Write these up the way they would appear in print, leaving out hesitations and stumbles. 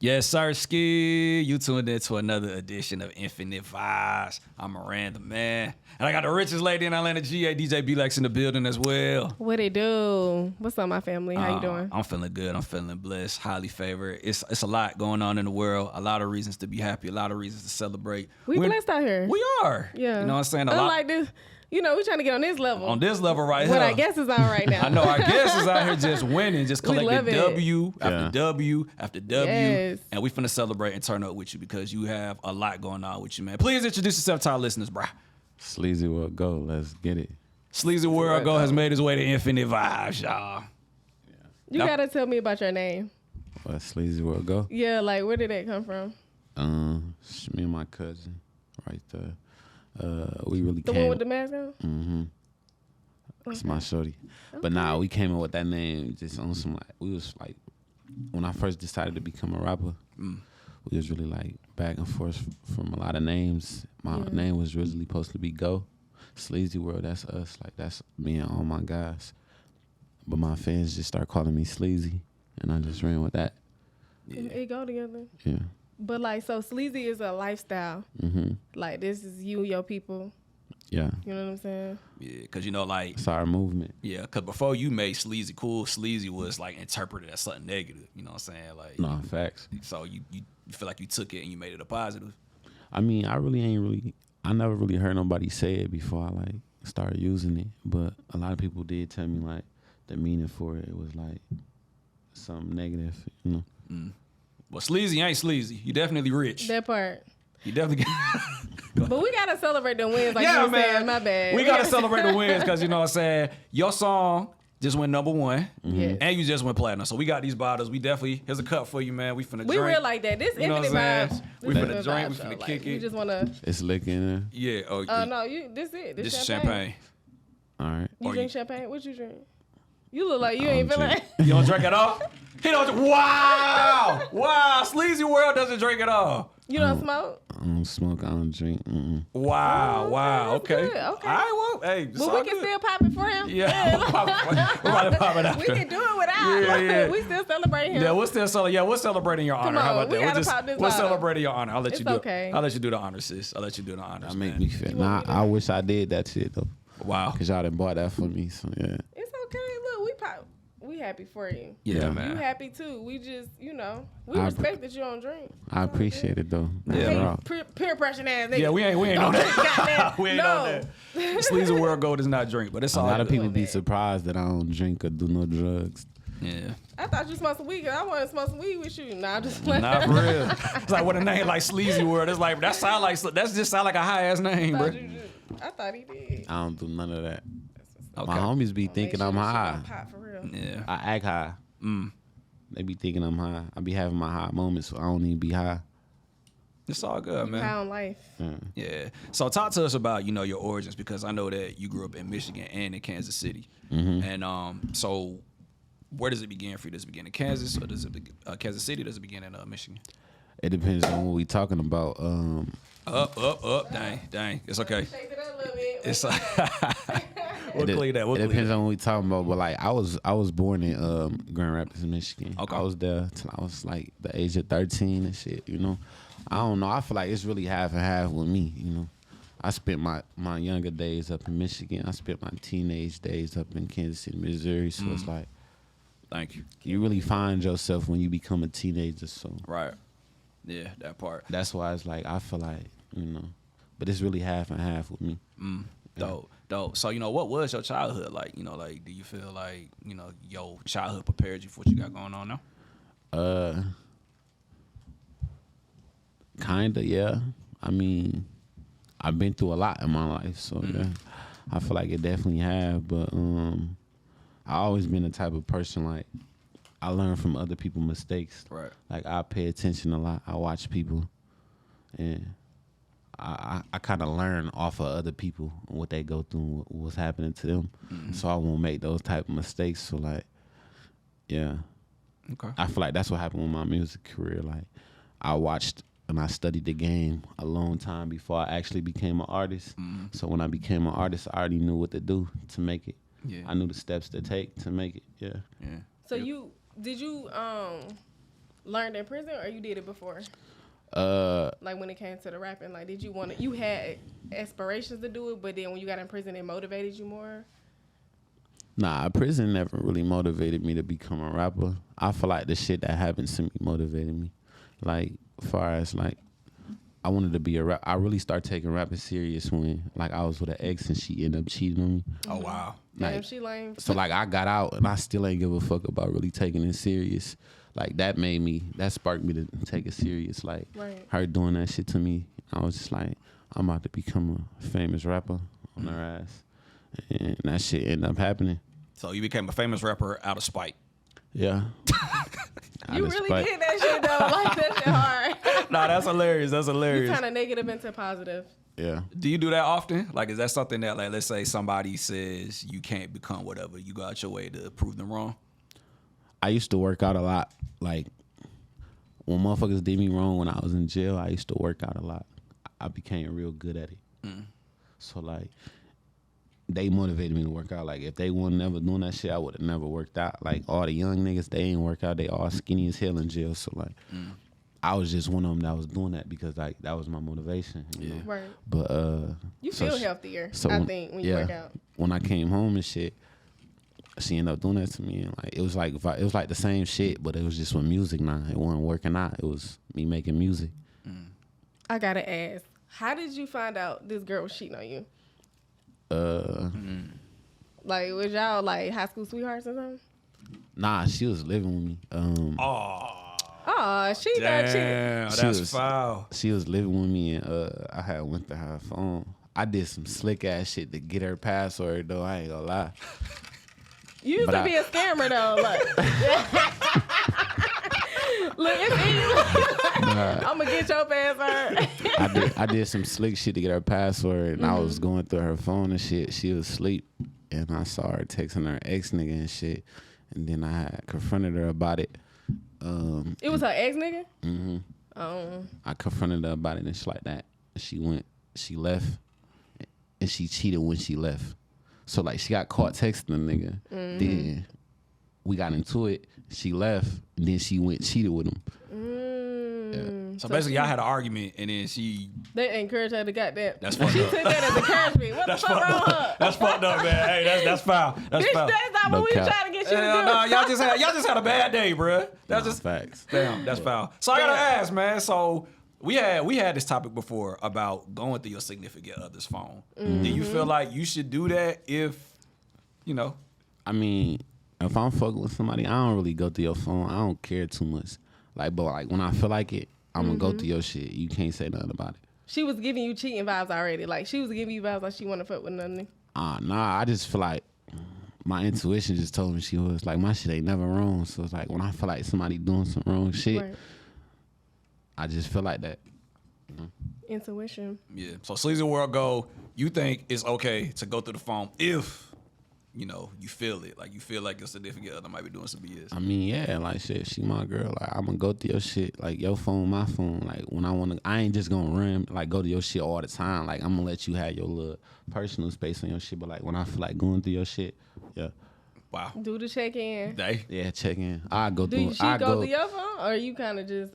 Yes, sir, Ski. You tuned in to another edition of Infinite Vibes. I'm Miranda, man. And I got the richest lady in Atlanta, GA, DJ B-Lex in the building as well. What it do? What's up, my family? How you doing? I'm feeling good. I'm feeling blessed, highly favored. It's a lot going on in the world. A lot of reasons to be happy, a lot of reasons to celebrate. We're blessed out here. We are. Yeah. You know what I'm saying? Unlike this, you know, we're trying to get on this level. On this level right what here. Our guest is on right now. I know our guest is out here just winning, just collecting W after W after W. Yes. And we finna celebrate and turn up with you because you have a lot going on with you, man. Please introduce yourself to our listeners, bro. SleazyWorld Go, let's get it. SleazyWorld Go has made his way to Infinite Vibes, y'all. You gotta tell me about your name. What, SleazyWorld Go? Yeah, like where did that come from? Me and my cousin, right there. We really the came. one with the mask on? Mm-hmm. That's my shorty. Okay. But nah, we came in with that name just on some like, we was like, when I first decided to become a rapper, we was really like back and forth from a lot of names. My name was originally supposed to be Go. SleazyWorld, that's us. Like that's me and all my guys. But my fans just start calling me Sleazy, and I just ran with that. Yeah. It go together. Yeah. But like, so Sleazy is a lifestyle. Mm-hmm. Like this is you, your people. Yeah. You know what I'm saying? Yeah, because you know, like... It's our movement. Yeah, because before you made Sleazy cool, Sleazy was, like, interpreted as something negative. You know what I'm saying? Like, no, facts. So you feel like you took it and you made it a positive? I mean, I never really heard nobody say it before I, like, started using it. But a lot of people did tell me, like, the meaning for it was, like, something negative, you know? Mm. Well, Sleazy ain't sleazy. You definitely rich. That part. You definitely But we gotta celebrate the wins, like you were saying. My bad. We gotta celebrate the wins because you know what I'm saying. Your song just went #1, and you just went platinum. So we got these bottles. We definitely here's a cup for you, man. We finna drink. We real like that. This Infinite Vibes. We finna drink. We finna kick it. We just wanna. It's licking there. Yeah. Oh no, this it. This is champagne. All right. You drink champagne? What you drink? You look like you ain't feeling it. You don't drink at all? He don't. Wow. Wow. SleazyWorld doesn't drink at all. You don't smoke? I don't smoke. I don't drink. Wow. Wow. Okay. Good. Okay. All right. Well, hey. But we can still pop it for him. Yeah. We're about to pop it after. We can do it without. Yeah. We still celebrate him. Yeah, we're celebrating your honor. Come on, How about we that? we're celebrating your honor. I'll let you do okay. it. I'll let you do the honors, sis. I'll let you do the honors. That make me feel. Nah, I wish I did that shit though. Wow. Cause y'all done bought that for me. So yeah. It's okay. Look, we pop. We happy for you. Yeah, man. You happy too. We just, we respect that you don't drink. I appreciate it though. Yeah. Peer pressure ass nigga. Yeah, we ain't on that. We ain't on that. SleazyWorld Go does not drink, but it's all. A lot of people be surprised that I don't drink or do no drugs. Yeah. I thought you smoked some weed. I want to smoke some weed with you. Nah, just playing. Nah, for real. It's like with a name like SleazyWorld. It's like that just sound like a high ass name, bro. I thought he did. I don't do none of that. Okay. My homies be thinking I'm high. Pop for real. Yeah. I act high. They be thinking I'm high. I be having my high moments, so I don't even be high. It's all good, man. High on life. Yeah. So talk to us about, your origins, because I know that you grew up in Michigan and in Kansas City. And so where does it begin for you? Does it begin in Kansas or does it begin Kansas City? Or does it begin in Michigan? It depends on what we talking about. Up. Dang. It's okay. Shake it up a little bit. It's we'll clear that. It depends on what we talking about. But like I was born in Grand Rapids, Michigan. Okay. I was there till I was like the age of 13 and shit. I don't know. I feel like it's really half and half with me. I spent my younger days up in Michigan. I spent my teenage days up in Kansas City, Missouri. So it's like, thank you. You really find yourself when you become a teenager. So right. Yeah, that part. That's why it's like I feel like but it's really half and half with me. Dope. So what was your childhood like? Like do you feel like your childhood prepared you for what you got going on now? Kinda, yeah. I mean, I've been through a lot in my life, so yeah, I feel like it definitely have. But I always been the type of person like I learn from other people's mistakes. Right. Like I pay attention a lot. I watch people, and I kind of learn off of other people what they go through, what's happening to them. So I won't make those type of mistakes. So like, yeah. Okay. I feel like that's what happened with my music career. Like I watched and I studied the game a long time before I actually became an artist. So when I became an artist, I already knew what to do to make it. Yeah. I knew the steps to take to make it. Yeah. Yeah. So did you learned in prison, or you did it before? Like when it came to the rapping, like did you want to? You had aspirations to do it, but then when you got in prison, it motivated you more. Nah, prison never really motivated me to become a rapper. I feel like the shit that happened to me motivated me. Like, as far as like, I wanted to be a rap. I really started taking rapping serious when like I was with an ex and she ended up cheating on me. Oh wow. Damn, Like, she lame. so like I got out and I still ain't give a fuck about really taking it serious. Like that sparked me to take it serious. Like her doing that shit to me, I was just like, I'm about to become a famous rapper on her ass. And that shit ended up happening. So you became a famous rapper out of spite. Yeah. You really did that shit though. Like that shit hard. Nah, that's hilarious. That's hilarious. You turn a negative into positive. Yeah. Do you do that often? Like, is that something that, like, let's say somebody says you can't become whatever, you go out your way to prove them wrong? I used to work out a lot. Like, when motherfuckers did me wrong when I was in jail, I used to work out a lot. I became real good at it. So, like, they motivated me to work out. Like, if they weren't never doing that shit, I would have never worked out. Like, all the young niggas, they ain't work out. They all skinny as hell in jail. So, like, I was just one of them that was doing that because, like, that was my motivation. You know? Right. But, you feel healthier, I think, when you work out. When I came home and shit, she ended up doing that to me. And, like, it was like the same shit, but it was just with music now. It wasn't working out. It was me making music. I gotta ask, how did you find out this girl was cheating on you? Like, was y'all like high school sweethearts or something? Nah, she was living with me. She got cheated. That's foul. She was living with me, and I had went to her phone. I did some slick ass shit to get her password, though. I ain't gonna lie. You used to be a scammer, though. Like, look, it's easy. I'm gonna get your password. I did some slick shit to get her password, and I was going through her phone and shit. She was asleep, and I saw her texting her ex nigga and shit. And then I had confronted her about it. It was her ex nigga? Mm-hmm. Oh. I confronted her about it and shit like that. She left, and she cheated when she left. So, like, she got caught texting the nigga. Then we got into it. She left, and then she went cheated with him. Yeah. So basically, y'all had an argument, and then they encouraged her to goddamn. That's fucked she up. took that as encouragement. What the fuck wrong with her? That's fucked up, man. Hey, that's foul. That's foul. That's not what we trying to get you to do. No, y'all just had a bad day, bruh. That's just facts. Damn, that's foul. So I gotta ask, man. So we had this topic before about going through your significant other's phone. Do you feel like you should do that if, you know? I mean, if I'm fucking with somebody, I don't really go through your phone. I don't care too much. Like, but like when I feel like it, I'm gonna go through your shit. You can't say nothing about it. She was giving you cheating vibes already. Like, she was giving you vibes like she want to fuck with nothing. Nah, I just feel like my intuition just told me she was. Like, my shit ain't never wrong. So it's like when I feel like somebody doing some wrong shit, I just feel like that. Intuition. Yeah. So SleazyWorld Go, you think it's okay to go through the phone if, you know, you feel it. Like, you feel like your significant other might be doing some BS. I mean, yeah, like, shit, she my girl. Like, I'm gonna go through your shit. Like, your phone, my phone. Like, when I ain't just gonna run, like, go to your shit all the time. Like, I'm gonna let you have your little personal space on your shit. But, like, when I feel like going through your shit, yeah. Wow. Do the check-in. Yeah, check in. I go through. Do she go through your phone, or you kind of just?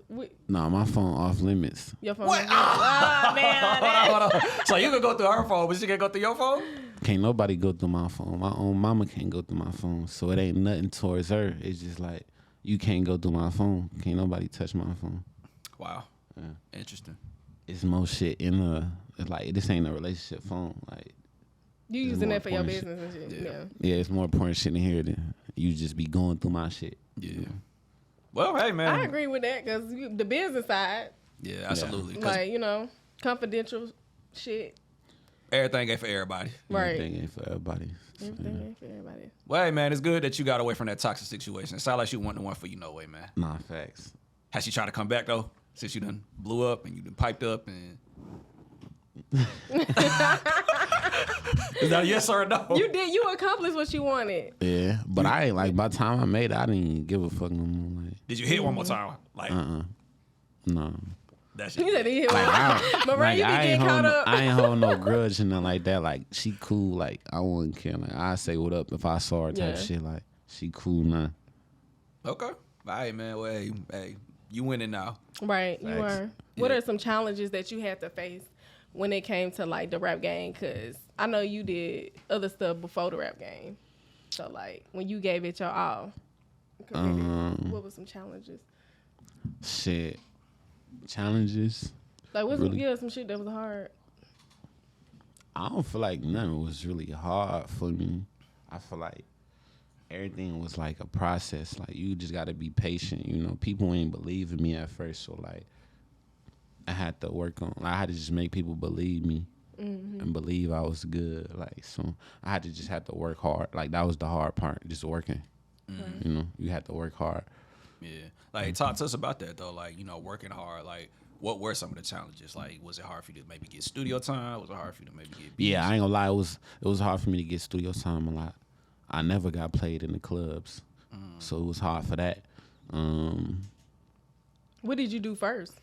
Nah, my phone off limits. Your phone. What? Oh, man. Hold on. So you can go through her phone, but she can't go through your phone? Can't nobody go through my phone. My own mama can't go through my phone. So it ain't nothing towards her. It's just like, you can't go through my phone. Can't nobody touch my phone. Wow. Yeah. Interesting. It's more shit in it's like, this ain't a relationship phone. Like, you using that for your business and shit. Yeah, it's more important shit in here than you just be going through my shit. Yeah. Well, hey, man. I agree with that because the business side. Yeah, absolutely. Like, you know, confidential shit. Everything ain't for everybody. Right. Everything ain't for everybody. Everything ain't for everybody. Well, hey, man, it's good that you got away from that toxic situation. It sounds like she wasn't the one for you, no way, man. Nah, facts. Has she tried to come back, though? Since you done blew up and you done piped up and... Is that a yes or a no? You did. You accomplished what you wanted. Yeah, but I ain't, like, by the time I made it, I didn't even give a fuck no more. Like, did you hit one more time? Like, no. That shit. You said he hit one. Like, Mariah, you be getting caught up. I ain't hold no grudge and nothing like that. Like, she cool. Like, I wouldn't care. Like, I say what up if I saw her type shit. Like, she cool now. Okay. All right, man. Well, hey, you winning now. Right, you Facts. are. What are some challenges that you had to face when it came to like the rap game? Because I know you did other stuff before the rap game. So like when you gave it your all, what were some challenges? Shit. Challenges. Like what's Really? some shit that was hard. I don't feel like nothing was really hard for me. I feel like everything was like a process. Like you just gotta be patient. You know, people ain't believe in me at first, so like I had to work on. Like, I had to just make people believe me and believe I was good. Like so, I had to just have to work hard. Like that was the hard part, just working. You know, you had to work hard. Yeah. Like, talk to us about that, though. Like, you know, working hard. Like, what were some of the challenges? Like, was it hard for you to maybe get studio time? Was it hard for you to maybe get beats? Yeah, I ain't gonna lie. It was hard for me to get studio time a lot. I never got played in the clubs, so it was hard for that. What did you do first?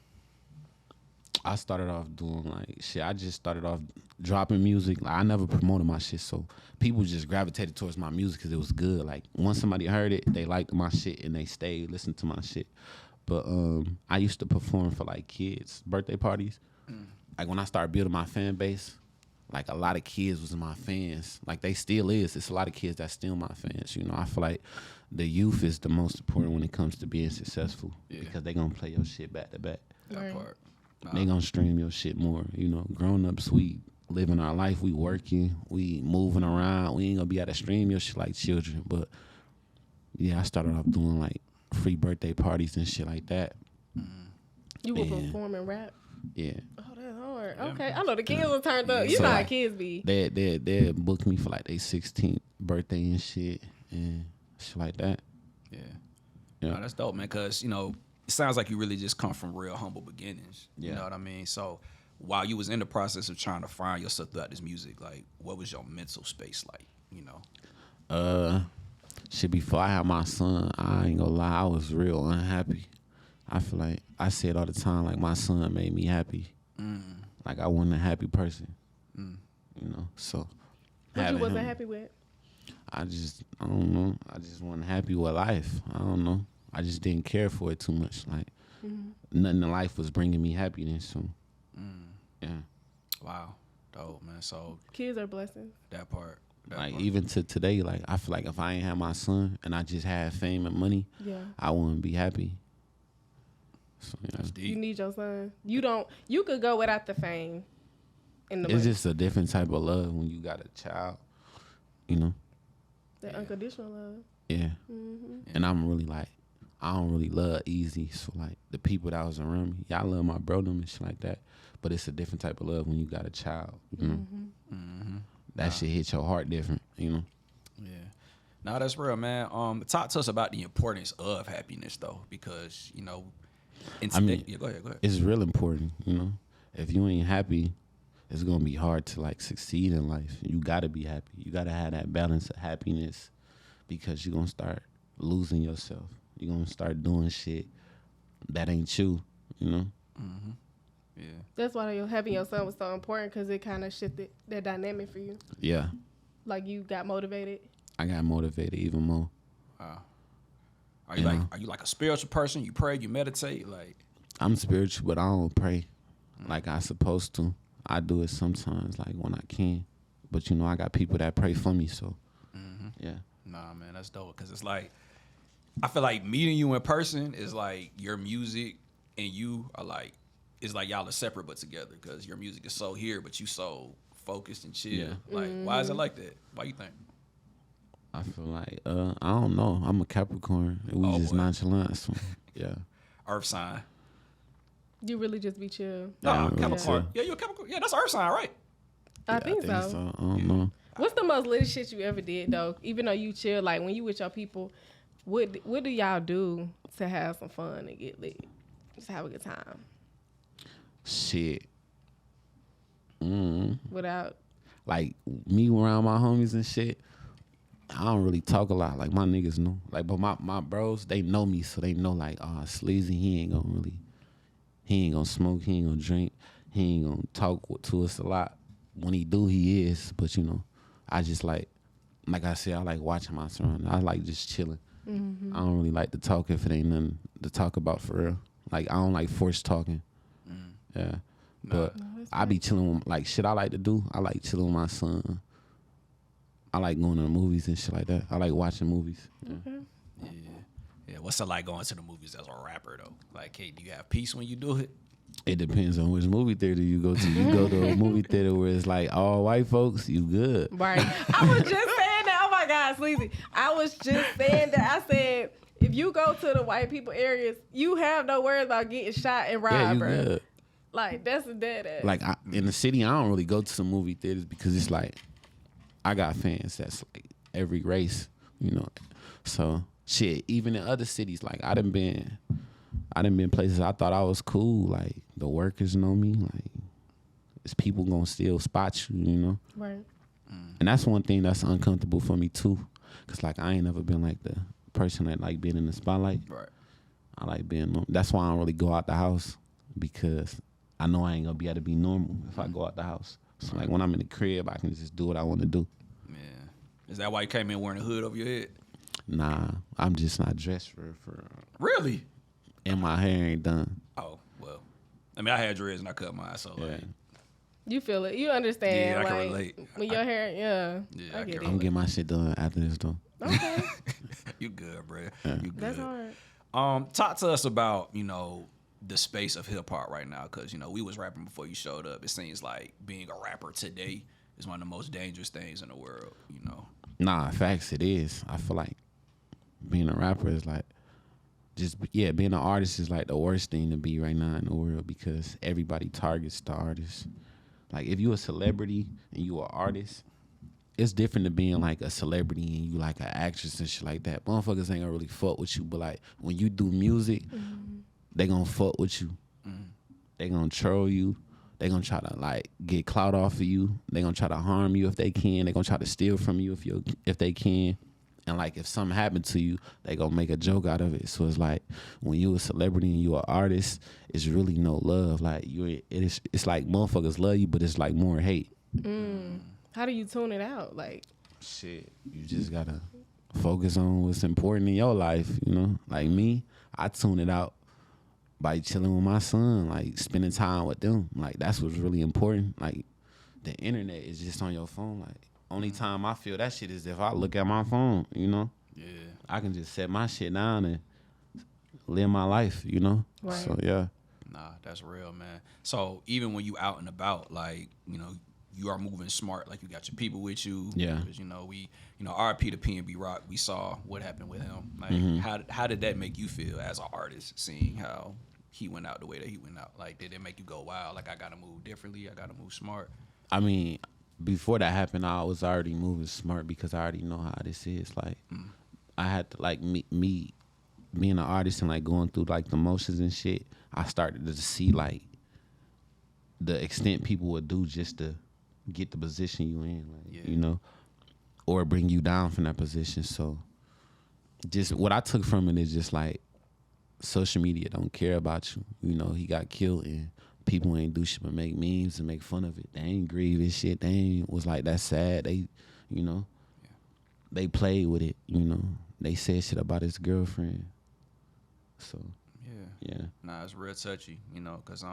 I started off doing like shit. I just started off dropping music. Like I never promoted my shit, so people just gravitated towards my music because it was good. Like once somebody heard it, they liked my shit and they stayed listening to my shit. But I used to perform for like kids' birthday parties. Like when I started building my fan base, like a lot of kids was my fans. Like they still is. It's a lot of kids that's still my fans. You know, I feel like the youth is the most important when it comes to being successful because they gonna play your shit back to back. That part. They gonna stream your shit more. You know, grown ups, we living our life. We working. We moving around. We ain't gonna be able to stream your shit like children. But yeah, I started off doing like free birthday parties and shit like that. You were performing rap? Yeah. Oh, that's hard. Okay, I know the kids were turned up. You know how kids be. They booked me for like their 16th birthday and shit like that. Yeah. Yeah. No, that's dope, man, because, you know, it sounds like you really just come from real humble beginnings. Yeah. You know what I mean? So while you was in the process of trying to find yourself throughout this music, like, what was your mental space like, you know? Shit, before I had my son, I ain't gonna lie, I was real unhappy. I feel like I say it all the time, like my son made me happy. Like I wasn't a happy person. You know, so What you wasn't him, happy with? I don't know. I just wasn't happy with life. I don't know. I just didn't care for it too much. Like nothing in life was bringing me happiness. So yeah. Wow. Dope, man. So Kids are blessings. that part. Like even to today, like I feel like if I ain't had my son and I just had fame and money, I wouldn't be happy. So, yeah. That's deep. You need your son. You could go without the fame. And the It's money. just a different type of love when you got a child, you know? The unconditional love. Yeah. And I'm really like, I don't really love easy. So like the people that was around me, I love my brother and shit like that. But it's a different type of love when you got a child, you know? That shit hit your heart different, you know? Yeah. No, that's real, man. Talk to us about the importance of happiness, though, because, you know, I mean, go ahead. It's real important, you know? If you ain't happy, it's gonna be hard to like succeed in life. You gotta be happy. You gotta have that balance of happiness because you're gonna start losing yourself. You're gonna start doing shit that ain't you, you know? Yeah. That's why having your son was so important because it kind of shifted that dynamic for you. Yeah. Like you got motivated. I got motivated even more. Wow. Are you like a spiritual person? You pray, you meditate, like? I'm spiritual, but I don't pray like I supposed to. I do it sometimes, like when I can. But you know, I got people that pray for me, so yeah. Nah, man, that's dope. Cause it's like, I feel like meeting you in person is like your music and you are like, it's like y'all are separate but together. Cause your music is so here, but you so focused and chill. Yeah. Like, why is it like that? Why you think? I feel like I don't know. I'm a Capricorn. And we just nonchalant. So, yeah. Earth sign. You really just be chill. No, Yeah, I'm Capricorn. really Yeah, you're a Capricorn. Yeah, that's Earth sign, right? I think so. I don't know. What's the most lit shit you ever did though? Even though you chill, like when you with your people, what do y'all do to have some fun and get lit? Just have a good time. Shit. Without Like me around my homies and shit, I don't really talk a lot. Like my niggas know. Like, but my bros, they know me, so they know like, Sleazy, he ain't gonna smoke, he ain't gonna drink, he ain't gonna talk to us a lot. When he do, he is. But you know, I just like I said, I like watching my surroundings. I like just chilling. I don't really like to talk if it ain't nothing to talk about for real. Like I don't like forced talking. Yeah, but I be chilling with like shit I like to do. I like chilling with my son. I like going to the movies and shit like that. I like watching movies. Yeah. What's it like going to the movies as a rapper though? Like, hey, do you have peace when you do it? It depends on which movie theater you go to. You go to a movie theater where it's like all white folks, you good. Right. I was just saying that. Oh my God, Sleazy. I was just saying that. I said, if you go to the white people areas, you have no worries about getting shot and robbed, Yeah, you bro. good. Like, that's a dead ass. Like in the city, I don't really go to some movie theaters because it's like I got fans that's like every race, you know. So shit, even in other cities, like I done been places I thought I was cool. Like the workers know me. Like it's people gonna still spot you, you know. Right. And that's one thing that's uncomfortable for me too, cause like I ain't never been like the person that like being in the spotlight. Right. I like being. That's why I don't really go out the house, because I know I ain't gonna be able to be normal if I go out the house. So like when I'm in the crib, I can just do what I want to do. Yeah. Is that why you came in wearing a hood over your head? Nah, I'm just not dressed for Really? and my hair ain't done. Oh, well. I mean, I had dreads and I cut mine, so Yeah. like, You feel it. You understand. Yeah, I can like, relate. When your hair, Yeah, I I get can it. I'm getting my shit done after this though. Okay. you good, bro. Yeah. You good. That's hard. Talk to us about, you know, the space of hip hop right now, because, you know, we was rapping before you showed up. It seems like being a rapper today is one of the most dangerous things in the world, you know. Nah, facts, it is. I feel like being a rapper is like being an artist is like the worst thing to be right now in the world, because everybody targets the artist. Like if you a celebrity and you an artist, it's different than being like a celebrity and you like an actress and shit like that. Motherfuckers ain't gonna really fuck with you, but like when you do music, they gonna fuck with you. They gonna troll you. They gonna try to like get clout off of you. They gonna try to harm you if they can. They gonna try to steal from you if they can. And like if something happened to you, they gonna make a joke out of it. So it's like when you a celebrity and you an artist, it's really no love. Like it's like motherfuckers love you, but it's like more hate. How do you tune it out? Like, Shit, you just gotta focus on what's important in your life. You know, like me, I tune it out by chilling with my son, like spending time with them. Like that's what's really important. Like the internet is just on your phone. Like only time I feel that shit is if I look at my phone, you know? Yeah. I can just set my shit down and live my life, you know? Right. So, yeah. Nah, that's real, man. So even when you out and about, like, you know, you are moving smart. Like you got your people with you. Yeah. Because, you know, RP to P&B Rock, we saw what happened with him. Like, how did that make you feel as an artist, seeing how he went out the way that he went out? Like, did it make you go, wow, like I got to move differently. I got to move smart. I mean, before that happened, I was already moving smart because I already know how this is. Like, I had to, like, me being an artist and, like, going through, like, the motions and shit, I started to see, like, the extent people would do just to get the position you in, like, you know, or bring you down from that position. So, just what I took from it is just, like, social media don't care about you. You know, he got killed and people ain't do shit but make memes and make fun of it. They ain't grieve this shit. They ain't was like, that's sad. They, you know, they played with it, you know. They said shit about his girlfriend. So, yeah. Nah, it's real touchy, you know, because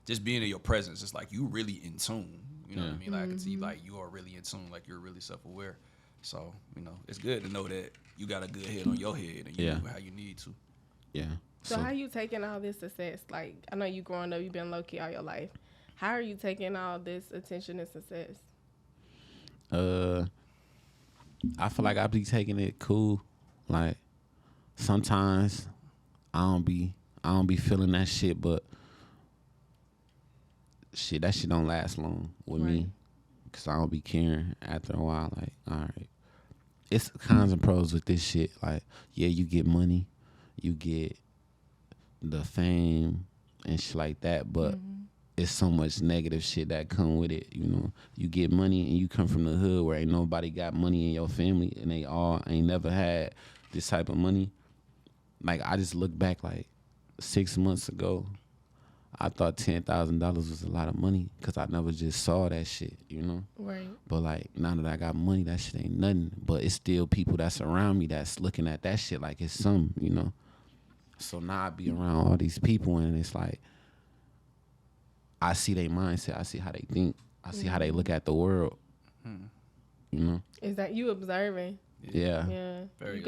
just being in your presence, it's like you really in tune. You know what I mean? Like I can see like you are really in tune, like you're really self-aware. So, you know, it's good to know that you got a good head on your head and you move how you need to. Yeah. So how you taking all this success? Like, I know you growing up, you've been low-key all your life. How are you taking all this attention and success? I feel like I be taking it cool. Like, sometimes I don't be feeling that shit, but shit, that shit don't last long with me. Cause I don't be caring after a while. Like, all right. It's cons and pros with this shit. Like, yeah, you get money, you get the fame and shit like that, but it's so much negative shit that come with it, you know. You get money and you come from the hood where ain't nobody got money in your family and they all ain't never had this type of money. Like, I just look back like 6 months ago, I thought $10,000 was a lot of money because I never just saw that shit, you know? Right. But, like, now that I got money, that shit ain't nothing. But it's still people that's around me that's looking at that shit like it's something, you know? So now I be around all these people, and it's like I see their mindset. I see how they think. I see how they look at the world. You know? Is that you observing? Yeah. Yeah. Very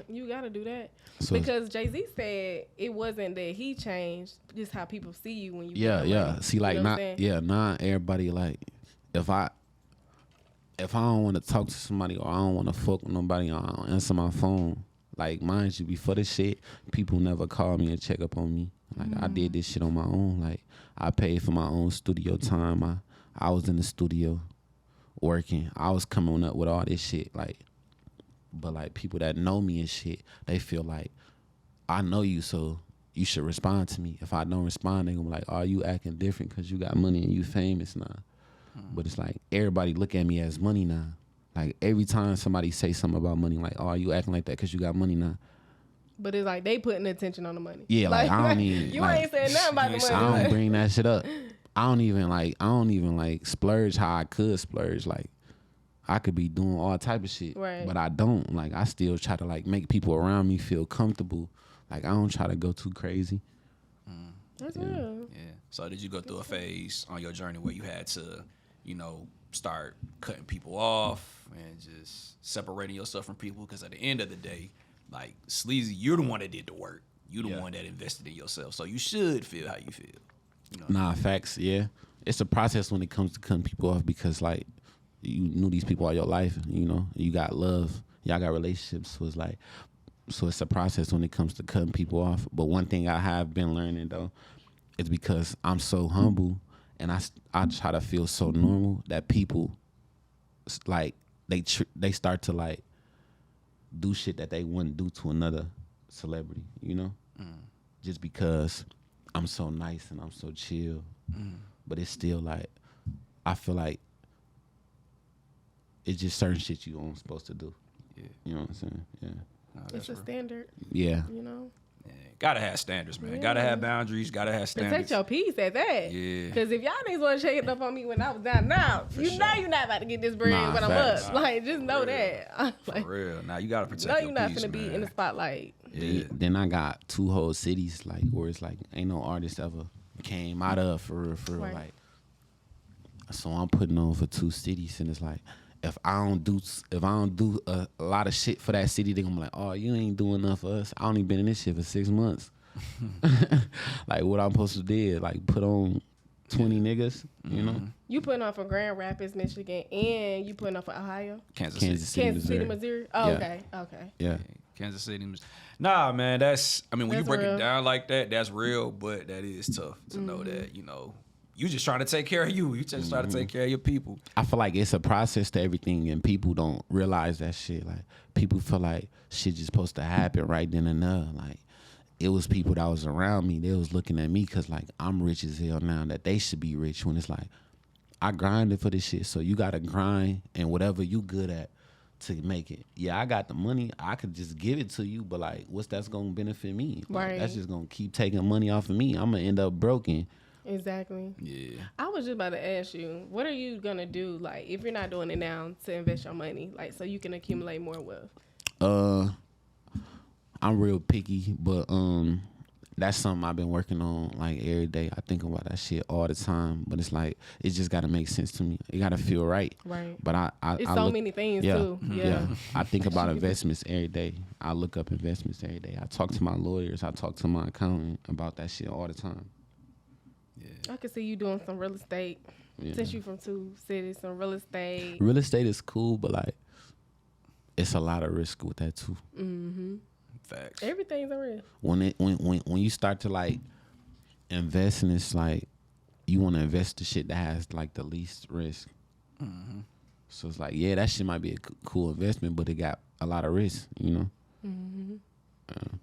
You gotta do that. So Because Jay-Z said it wasn't that he changed, just how people see you when you yeah, get yeah. money. See, like You know what I'm saying? not everybody like if I don't want to talk to somebody or I don't want to fuck with nobody or I don't answer my phone, like mind you, before this shit, people never call me and check up on me. Like I did this shit on my own. Like I paid for my own studio time. I was in the studio working. I was coming up with all this shit. Like, but like people that know me and shit, they feel like I know you, so you should respond to me. If I don't respond, they gonna be like, "Oh, you acting different because you got money and you famous now." But it's like everybody look at me as money now. Like every time somebody say something about money, like, "Oh, you acting like that because you got money now." But it's like they putting attention on the money. Yeah, like I don't even. You like, ain't saying nothing about the money. I don't bring that shit up. I don't even like splurge how I could splurge. Like I could be doing all type of shit, Right. but I don't. Like I still try to like make people around me feel comfortable. Like I don't try to go too crazy. That's real. Yeah. So did you go through a phase on your journey where you had to, start cutting people off and just separating yourself from people? Because at the end of the day, like Sleazy, you're the one that did the work. You the one that invested in yourself. So you should feel how you feel. Nah, facts. Yeah, it's a process when it comes to cutting people off because like you knew these people all your life. You got love. Y'all got relationships. So it's a process when it comes to cutting people off. But one thing I have been learning though is because I'm so humble and I try to feel so normal that people like they start to like do shit that they wouldn't do to another celebrity, just because I'm so nice and I'm so chill. But it's still like I feel like it's just certain shit you aren't supposed to do. Yeah. You know what I'm saying? Yeah. No, It's a real. standard, Yeah. you know. Yeah. Gotta have standards, man. Yeah. Gotta have boundaries. Gotta have standards. Protect your peace at that. Yeah. Because if y'all niggas want to shake it up on me when I was down now, you sure. know you're not about to get this bread Nah, when I'm facts. up. Like, just know real. that. For Like, real. Now you gotta protect no, your you're not peace, finna be man. in the spotlight. Yeah. Then I got 2 whole cities like where it's like ain't no artist ever came out of for real, Right. like. So I'm putting on for 2 cities, and it's like if I don't do a lot of shit for that city, they gonna be like, "Oh, you ain't doing enough for us. I only been in this shit for 6 months." Like what I'm supposed to do, like put on 20 niggas, you know? You putting on for Grand Rapids, Michigan, and you putting on for Ohio? Kansas Kansas City. City, Kansas City, Missouri? Oh, Yeah. okay. Yeah. Kansas City. Nah, man, when That's you break real. it down like that, that's real, but that is tough to know that, you just trying to take care of you. You just trying to take care of your people. I feel like it's a process to everything, and people don't realize that shit. Like people feel like shit just supposed to happen right then and there. Like it was people that was around me. They was looking at me because like I'm rich as hell now. That they should be rich. When it's like I grinded for this shit, so you gotta grind and whatever you good at to make it. Yeah, I got the money. I could just give it to you, but like, what's that's gonna benefit me? Like, Right. That's just gonna keep taking money off of me. I'm gonna end up broken. Exactly. Yeah. I was just about to ask you, what are you gonna do, like, if you're not doing it now, to invest your money, like, so you can accumulate more wealth? I'm real picky, but that's something I've been working on like every day. I think about that shit all the time, but it's like it just gotta make sense to me. It gotta feel right. Right. But I It's I so look- many things yeah, too. Yeah. I think about investments every day. I look up investments every day. I talk to my lawyers. I talk to my accountant about that shit all the time. I could see you doing some real estate. Yeah. Since you from 2 cities, some real estate. Real estate is cool, but like it's a lot of risk with that too. Facts. Everything's a risk. When you start to like invest in this, like you want to invest the shit that has like the least risk. So it's like, yeah, that shit might be a cool investment, but it got a lot of risk, you know.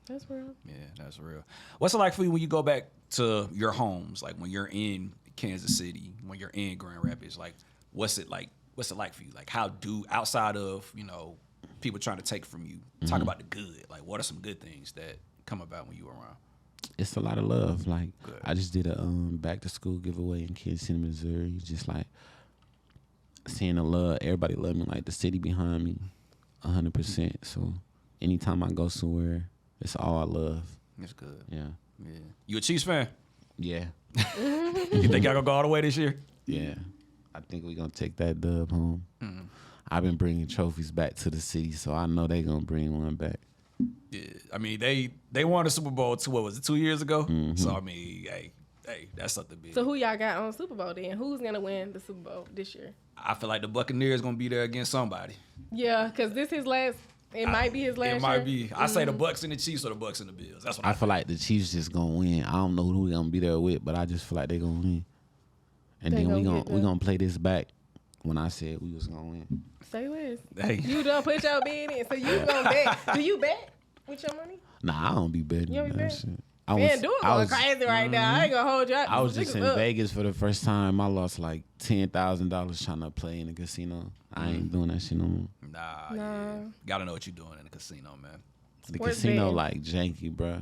That's real. Yeah, that's real. What's it like for you when you go back to your homes? Like when you're in Kansas City, when you're in Grand Rapids, like what's it like? What's it like for you? Like how do outside of, people trying to take from you, talk about the good. Like what are some good things that come about when you around? It's a lot of love. Like Good. I just did a back to school giveaway in Kansas City, Missouri. Just like seeing the love, everybody love me. Like the city behind me, 100%. So anytime I go somewhere, it's all love. That's good. Yeah. Yeah. You a Chiefs fan? Yeah. You think y'all gonna go all the way this year? Yeah. I think we're going to take that dub home. Mm-hmm. I've been bringing trophies back to the city, so I know they're going to bring one back. Yeah. I mean, they won the Super Bowl, what was it, 2 years ago? Mm-hmm. So, I mean, hey, that's something big. So who y'all got on Super Bowl then? Who's gonna win the Super Bowl this year? I feel like the Buccaneers gonna be there against somebody. Yeah, because this his last. It might be his last. It might year. be. I say the Bucks and the Chiefs or the Bucks and the Bills. That's what I feel like the Chiefs just going to win. I don't know who we're going to be there with, but I just feel like they're going to win. And They then gonna we gonna play this back when I said we was going to win. Say less. Hey. You done put your bid in, so you gonna bet. Do you bet with your money? Nah, I don't be betting. You don't be that betting? shit. I Man, do it going crazy right now. I ain't gonna hold you up. I was just in up. Vegas for the first time. I lost like $10,000 trying to play in the casino. I ain't doing that shit no more. Nah, Nah. yeah. Gotta know what you're doing in the casino, man. The Sports casino betting. like janky, bruh.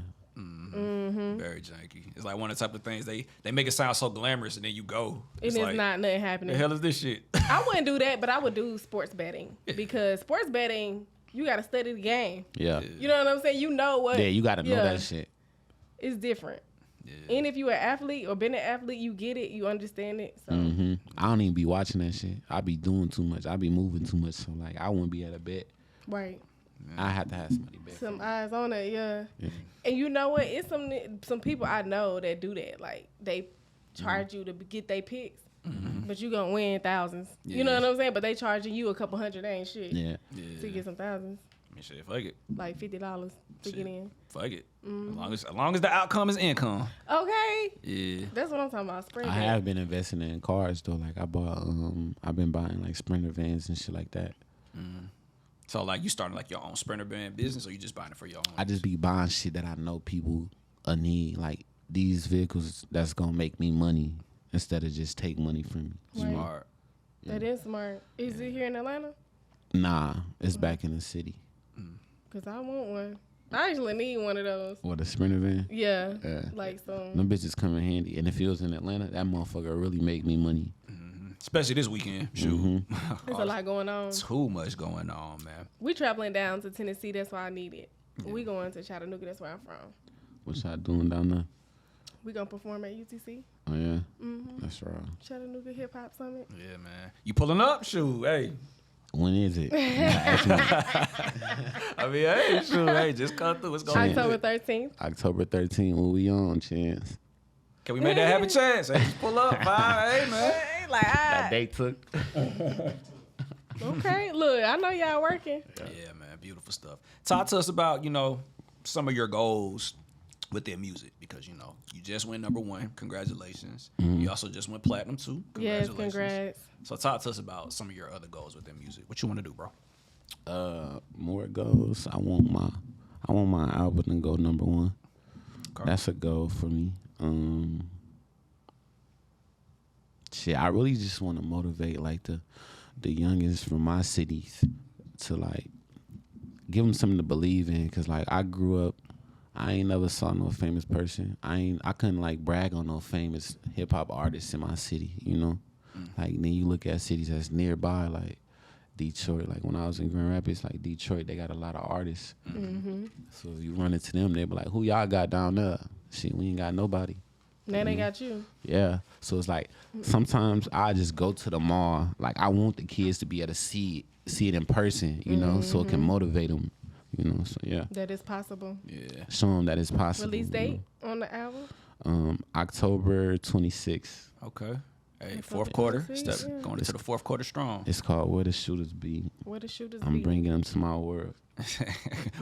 Very janky. It's like one of the type of things they make it sound so glamorous, and then you go. And it's like, not nothing the happening. hell is this shit? I wouldn't do that, but I would do sports betting because sports betting, you got to study the game. Yeah. You know what I'm saying? You know what? Yeah, you gotta know that shit. It's different. Yeah. And if you're an athlete or been an athlete, you get it, you understand it. So I don't even be watching that shit. I be doing too much. I be moving too much. So like I wouldn't be at a bet. right, I have to have somebody bet. some eyes on it, yeah. And you know what? It's some people I know that do that. Like they charge you to get their picks, but you gonna win thousands. You know Yeah. what I'm saying? But they charging you a couple hundred. They ain't shit. Yeah. To get some thousands, I mean, shit, fuck it. like $50 to get in. Fuck it. As long as the outcome is income. Okay, Yeah. that's what I'm talking about. Spring. I have been investing in cars though. Like I bought I've been buying like Sprinter vans and shit like that. So like you starting like your own Sprinter band business, or you just buying it for your own? I just be buying shit that I know people need. Like these vehicles that's gonna make me money instead of just take money from me. Right. Smart. That is smart. Is it here in Atlanta? Nah, it's back in the city. Cause I want one. I actually need one of those. Or the Sprinter van. Yeah, Yeah. like some. Them bitches come in handy. And if it was in Atlanta, that motherfucker really make me money. Especially this weekend. Shoot. There's a lot going on. Too much going on, man. We traveling down to Tennessee. That's why I need it. We going to Chattanooga. That's where I'm from. What y'all doing down there? We gonna perform at UTC, Oh yeah, that's right. Chattanooga Hip Hop Summit. Yeah, man. You pulling up? Shoot, hey. When is it? I mean, hey, shoot, hey, just come through. It's going October 13th. October 13th. What we on, Chance? Can we make that happen, Chance? Hey, just pull up. Fine, hey, man. Hey, like, That date took. okay, look, I know y'all working. Yeah, man. Beautiful stuff. Talk to us about, some of your goals within music, because, you just went #1. Congratulations. You also just went platinum, too. Yes, Congratulations. congrats. So talk to us about some of your other goals within music. What you want to do, bro? More goals. I want my album to go #1. Okay. That's a goal for me. Shit, I really just want to motivate like the youngest from my cities to like give them something to believe in. Cause like I grew up, I ain't never saw no famous person. I couldn't like brag on no famous hip hop artists in my city. Like then you look at cities that's nearby, like Detroit. Like when I was in Grand Rapids, like Detroit, they got a lot of artists. So if you run into them, they be like, "Who y'all got down there?" Shit, we ain't got nobody. Now they got you. Yeah. So it's like sometimes I just go to the mall. Like I want the kids to be able to see it in person, so it can motivate them. So yeah. That is possible. Yeah. Show them that it's possible. Release date on the album? October 26th. Okay. Hey, That's fourth okay. quarter. See, Step yeah. going into the fourth quarter strong. It's called Where the Shooters Be. Where the shooters I'm be? bringing them to my world.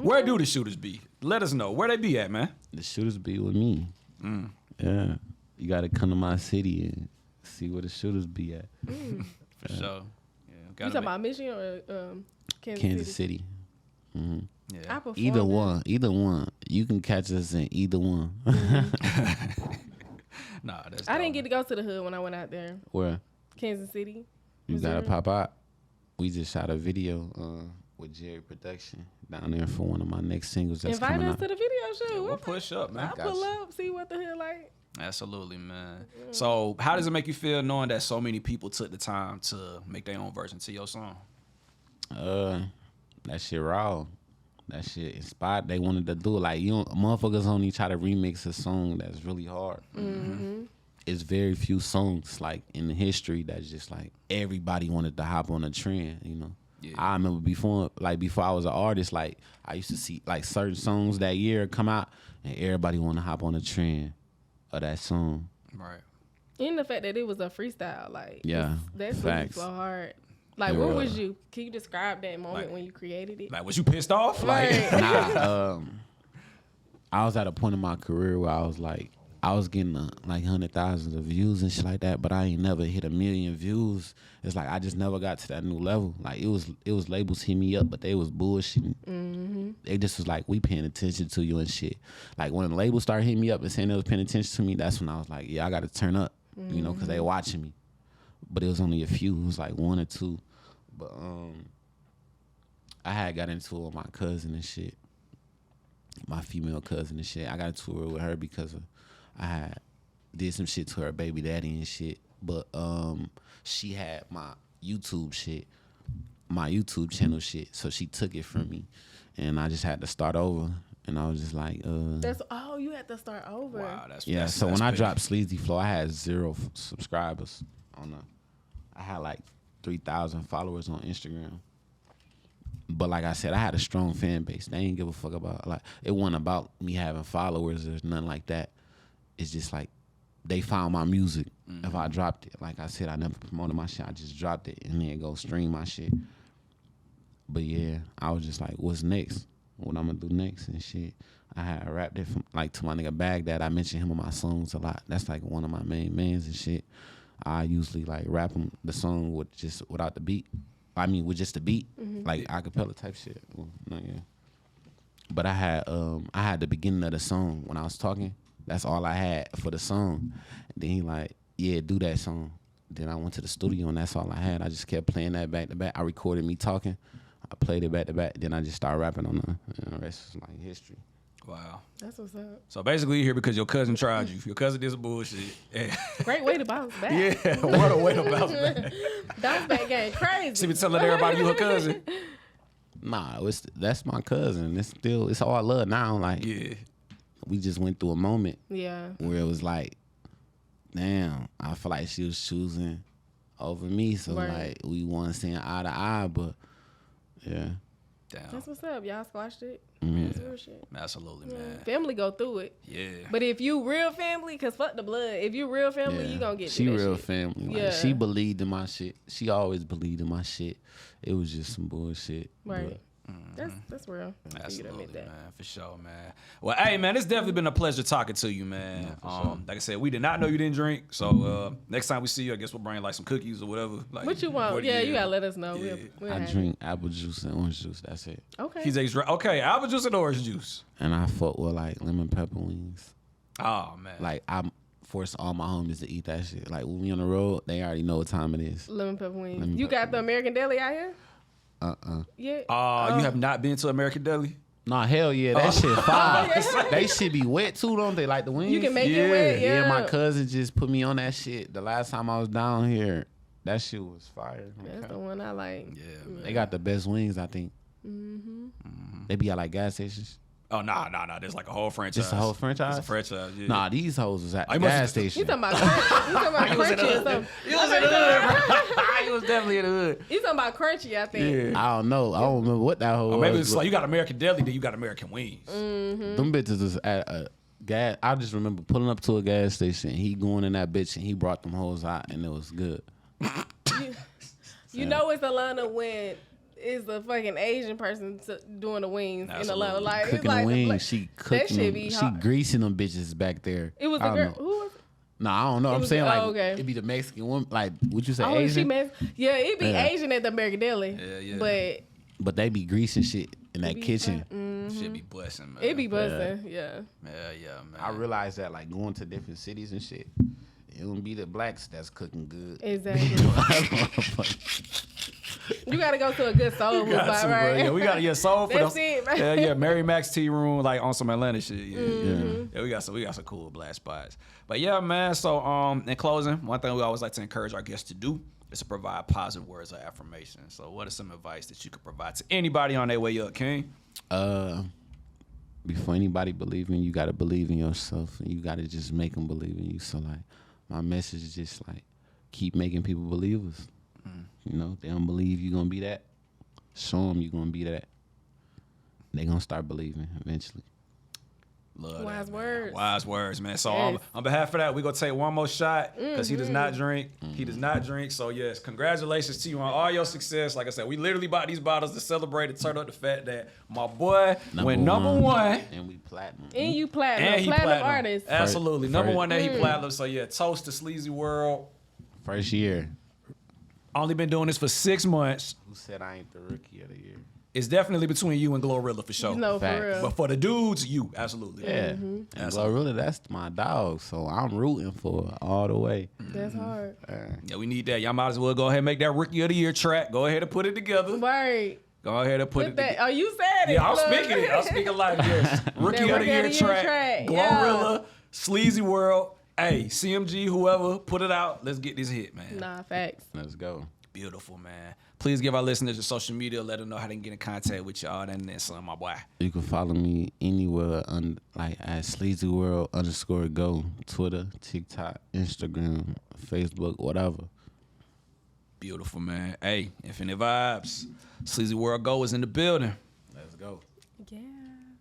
Where do the shooters be? Let us know. Where they be at, man? The shooters be with me. Yeah. You got to come to my city and see where the shooters be at. For sure. Yeah. You talking about Michigan or Kansas City. Yeah. I performed Either there. Either one. You can catch us in either one. Nah, that's I dope. didn't get to go to the hood when I went out there. Where? Kansas City. You got to Missouri. pop out. We just shot a video with Jerry Production down there for one of my next singles that's Invite coming us out. to the video shoot. We'll We'll push up, man. I'll pull up, see what the hood like. Absolutely, man. So, how does it make you feel knowing that so many people took the time to make their own version to your song? That shit raw. that shit inspired. They wanted to do it. Like, you don't, motherfuckers only try to remix a song that's really hard. It's very few songs like in the history that's just like everybody wanted to hop on a trend, you know. Yeah. I remember before I was an artist, like I used to see like certain songs that year come out and everybody want to hop on a trend of that song. Right. And the fact that it was a freestyle, like, Yeah, that's facts. so hard. Like, It where was. was you? Can you describe that moment Like- when you created it? Like, was you pissed off? Right. Like, Nah, I was at a point in my career where I was like, I was getting like 100,000 of views and shit like that, but I ain't never hit 1 million views. It's like I just never got to that new level. Like it was labels hitting me up, but they was bullshitting. They just was like, we paying attention to you and shit. Like when labels started hitting me up and saying they was paying attention to me, that's when I was like, yeah, I got to turn up, you know, because they watching me. But it was only a few. It was like 1 or 2. But I had got into it with my cousin and shit. My female cousin and shit. I got into it with her because I had did some shit to her baby daddy and shit. But she had my YouTube channel shit. So she took it from me. And I just had to start over. And I was just like, You had to start over. wow, that's yeah. that's, So that's when I big. dropped Sleazy Flow, I had 0 subscribers I had like 3,000 followers on Instagram. But like I said, I had a strong fan base. They ain't give a fuck about, like, it wasn't about me having followers. There's nothing like that. It's just like they found my music. If I dropped it, like I said, I never promoted my shit. I just dropped it and then go stream my shit. But yeah, I was just like, what's next? What I'm gonna do next and shit. I had rapped it from, like, to my nigga Baghdad. I mention him in my songs a lot. That's like one of my main mans and shit. I usually like rap him the song with just without the beat. I mean, with just the beat, like acapella type shit. Well, not yeah. But I had the beginning of the song when I was talking. That's all I had for the song. And then he like, yeah, do that song. Then I went to the studio and that's all I had. I just kept playing that back to back. I recorded me talking. I played it back to back. Then I just started rapping on the rest is like history. Wow. That's what's up. So basically, you're here because your cousin tried you. Your cousin did some bullshit. And Great way to bounce back. yeah, what a way to bounce back. Bounce back game crazy. She be telling everybody you her cousin. Nah, that's my cousin. It's all love now. Like, Yeah. we just went through a moment Yeah. where it was like, damn, I feel like she was choosing over me. So Right. like we wasn't seeing eye to eye, but yeah. Damn. That's what's up. Y'all squashed it. Mm-hmm. That's real shit. Absolutely, man. Family go through it. Yeah. But if you real family, cause fuck the blood. If you real family, Yeah. you gonna get she through that real shit. family. Like, Yeah. she believed in my shit. She always believed in my shit. It was just some bullshit. Right. That's real. For you to Absolutely, admit that. man. For sure, man. Well, hey, man, it's definitely been a pleasure talking to you, man. Like I said, we did not know you didn't drink. So next time we see you, I guess we'll bring like some cookies or whatever. Like, What you want? Yeah, you gotta let us know. Yeah. We'll I have drink apple juice and orange juice. That's it. it. Okay. He's okay, apple juice and orange juice. And I fuck with like lemon pepper wings. Oh, man. Like I force all my homies to eat that shit. Like when we on the road, they already know what time it is. Lemon pepper wings. Lemon You pepper got the American Deli out here? Yeah. You have not been to American Deli? Nah, hell yeah, that shit fire. They should be wet too, don't they? Like the wings. You can make it wet. Yeah. Yeah, my cousin just put me on that shit. The last time I was down here, that shit was fire. That's the one I like. Yeah, man. They got the best wings, I think. They be at like gas stations. Oh, nah. There's like a whole franchise. Just a whole franchise? It's a franchise, yeah. Nah, these hoes was at Oh, the you must- gas You station. talking about crunchy? You talking about crunchy or something? You was in the hood, bro. You was definitely in the hood. You talking about crunchy? I think. Yeah. I don't know. I don't remember what that hoe Or maybe was. it's like you got American Deli, then you got American Wings. Them bitches is at a gas. I just remember pulling up to a gas station. He going in that bitch and he brought them hoes out and it was good. You know it's Atlanta when it's a fucking Asian person doing the wings in Absolutely. Atlanta. Like it's Cooking like the wings. like- She that cooking shit them. be She hot. greasing them bitches back there. It was I a don't girl. know. Who was it? Nah, I don't know. I'm was- saying like oh, okay. it be the Mexican woman. Like would you say Oh, she Asian? mess. Yeah, it be Yeah. Asian at the American Deli. Yeah. But But they be greasing shit in that be kitchen. Shit be blessing, man. it be busting. Yeah. Yeah, man. I realized that like going to different cities and shit, it don't be the blacks that's cooking good. Exactly. You gotta go to a good soul food Got spot, to, bro. right? Yeah, we got to soul for That's them. it, right? Yeah, Mary Mac's Tea Room, like on some Atlanta shit. Yeah, Mm-hmm. yeah. We got some cool black spots. But yeah, man. So in closing, one thing we always like to encourage our guests to do is to provide positive words of affirmation. So what are some advice that you could provide to anybody on their way up, King? Before anybody believe in you, you gotta believe in yourself, and you gotta just make them believe in you. So like, my message is just like, keep making people believers. You know, they don't believe you gonna be that. Show them you gonna be that. They gonna start believing eventually. Love Wise that, words. man. Wise words, man. So Yes. on behalf of that, we're going to take one more shot because he does not drink. He does not drink. So, yes, congratulations to you on all your success. Like I said, we literally bought these bottles to celebrate and turn up the fact that my boy went number one. And we platinum. And you platinum. And he platinum artist. Absolutely. Number First- one that he platinum. So, yeah, toast to Sleazy World. First year. Only been doing this for 6 months. Who said I ain't the rookie of the year? It's definitely between you and Glorilla for sure. No, for Facts. real. But for the dudes, you. Absolutely. Yeah. And Glorilla, that's my dog. So I'm rooting for her all the way. That's hard. Yeah, we need that. Y'all might as well go ahead and make that Rookie of the Year track. Go ahead and put it together. Right. Go ahead and put it together. Oh, you said it. Yeah, I'm look. speaking it. I'm speaking live. Yes. Rookie of the Year track. Glorilla, Sleazy World. Hey, CMG, whoever, put it out. Let's get this hit, man. Nah, facts. Let's go. Beautiful, man. Please give our listeners your social media. Let them know how they can get in contact with y'all. And then some, my boy. You can follow me anywhere like at SleazyWorld_Go. Twitter, TikTok, Instagram, Facebook, whatever. Beautiful, man. Hey, Infinite Vibes. Sleazy World Go is in the building. Let's go. Yeah.